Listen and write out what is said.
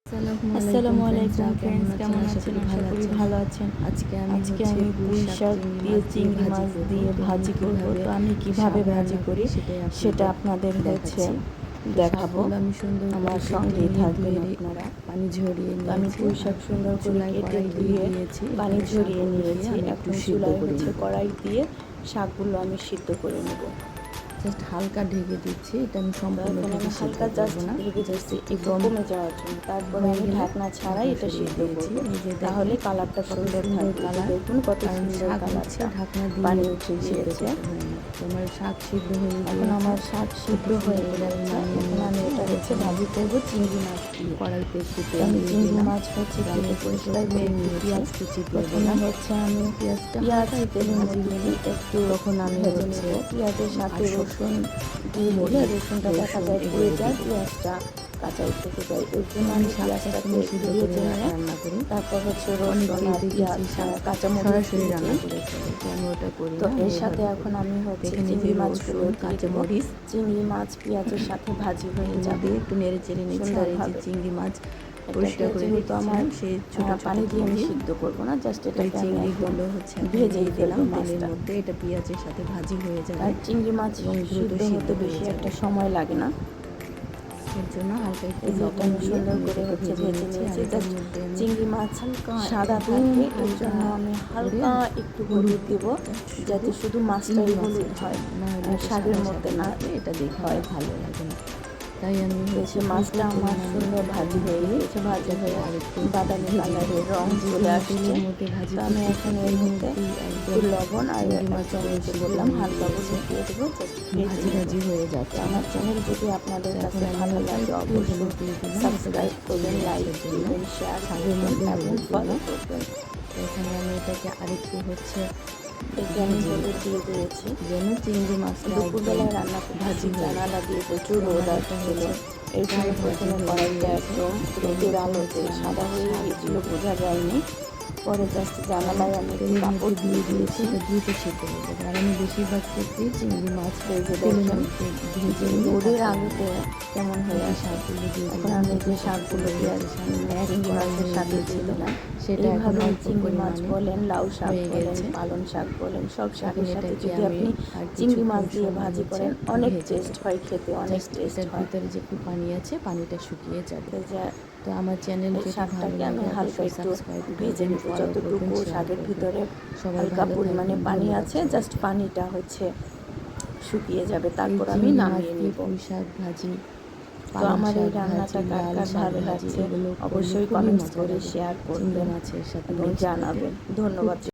আসসালামু আলাইকুম ফ্রেন্ডস, কেমন আছেন? আশা করি ভালো আছেন। আজকে আমি পুঁই শাক দিয়ে চিংড়ি মাছ দিয়ে ভাজি করব। তো আমি কিভাবে ভাজি করি সেটা আপনাদের দেখাবো। আমার সঙ্গেই থাকবেন আপনারা। পানি ঝরিয়ে তো আমি পুঁই শাক সুন্দর করে কেটে ধুয়ে পানি ঝরিয়ে নিয়েছি। এখন চুলায় কড়াই দিয়ে শাকগুলো আমি সিদ্ধ করে নেব। জাস্ট হালকা ঢেকে দিচ্ছি, এটা আমি সম্পূর্ণ ঢেকে হালকা জাস্ট ঢেকে দিচ্ছি একটু কমে যাওয়ার জন্য। তারপরে আমি ঢাকনা ছাড়াই এটা সিদ্ধ করব, তাহলে কালারটা সুন্দর থাকবে। দেখুন কত সুন্দর কালারটা, ঢাকনা দিয়ে পানি উঠে গিয়েছে। তোমার শাক সিদ্ধ হয়ে এখন আমার শাক সিদ্ধ হয়ে গেছে। এখন আমি এটা ভাজি করব চিংড়ি মাছ দিয়ে। কড়াইতে একটু আমি চিংড়ি মাছ কেটে পরিষ্কার করে পেঁয়াজ কুচি দিয়ে দিলাম। আমি পেঁয়াজ তেলের মধ্যে একটু ভেজে নেব। পেঁয়াজের সাথে রসুন দিয়ে দিলে রসুনটা দেখা যায় পুড়ে যায়, পেঁয়াজটা কাঁচাই থেকে যায়। এর জন্য আমি পেঁয়াজটাকে একটু ভেজে নিয়ে রান্না করি। তারপর রসুন আর পেঁয়াজ কাঁচামরিচ রান্না করে ফেলি, তো আমি ওটা করি। তো এর সাথে এখন আমি চিংড়ি মাছগুলো কাঁচামরিচ চিংড়ি মাছ পেঁয়াজের সাথে ভাজি হয়ে যাবে। একটু নেড়ে চেড়ে নিচ্ছি। আর এই যে চিংড়ি মাছ পরিষ্কার করে যেহেতু আমার সেই ছোট পানি দিয়ে আমি সিদ্ধ করবো না, জাস্ট এটা চিংড়িগুলো ভেজেই দিলাম ফেলবো তেলের মধ্যে। এটা পেঁয়াজের সাথে ভাজি হয়ে যাবে। আর চিংড়ি মাছ সিদ্ধ হতে বেশি একটা সময় লাগে না, এর জন্য হালকা একটু লবণ সুন্দর করে ভেজে নিয়েছি। চিংড়ি মাছ সাদা থাকে, এর জন্য আমি হালকা একটু হলুদ দেব, যাতে শুধু মাছটাই হলুদ হয়, শাকের মধ্যে না এটা দেখে হয় ভালো লাগে না। তাই আমি মাছটা আমার সুন্দর ভাজি হয়ে গেছে। ভাজি হয়ে আর একটু বাদামি কালারের রং চলে আসছে। আমি এখন এর মধ্যে একটু লবণ আর মাছ বললাম হালকা করে দিয়ে দেবো, ভাজি হয়ে যাচ্ছে। আমার চ্যানেল যদি আপনাদের কাছে ভালো লাগে অবশ্যই সাবস্ক্রাইব করবেন, লাইক করবেন, শেয়ার করবেন এবং ফলো করবেন। এখানে আমি এটাকে আরেকটু হলুদ দিয়ে দিয়েছি। যেন চিংড়ি মাছটা দুপুরবেলায় রান্না ভাজি জানালা দিয়ে প্রচুর রোদ আসছিল, এর জন্য প্রথমে কড়াইটা একদম রোদের আলোতে সাদা হয়ে গিয়েছিল, বোঝা যায়নি। পরে জাস্ট জানালায় আমি কাপড় দিয়ে দিয়েছি, দ্রুত সিদ্ধ হয়ে যাবে। আর আমি বেশিরভাগ ক্ষেত্রে চিংড়ি মাছ রোদের আলোতে কেমন হয়ে শাকগুলো দিয়ে। এখন আমি যে শাকগুলো চিংড়ি মাছের সাথে ছিল না, সেটা এখন চিংড়ি মাছ বলেন, লাউ শাক বলেন, পালং শাক বলেন, সব শাকের সাথে যদি আপনি চিংড়ি মাছ দিয়ে ভাজি করেন অনেক টেস্ট হয়, খেতে অনেক টেস্ট হয়। ভিতরে যে একটু পানি আছে, পানিটা শুকিয়ে যাবে। তো আমার শাকটাকে আমি হালকা একটু ভেজে নেব, যতটুকু শাকের ভিতরে হালকা পরিমাণে পানি আছে, জাস্ট পানিটা শুকিয়ে যাবে, তারপর আমি নামিয়ে নিব। শাক ভাজি। তো আমার এই রান্নাটা কার কার ভালো লাগছে অবশ্যই কমেন্টস করে শেয়ার করবেন মাছের সাথে এবং জানাবেন। ধন্যবাদ।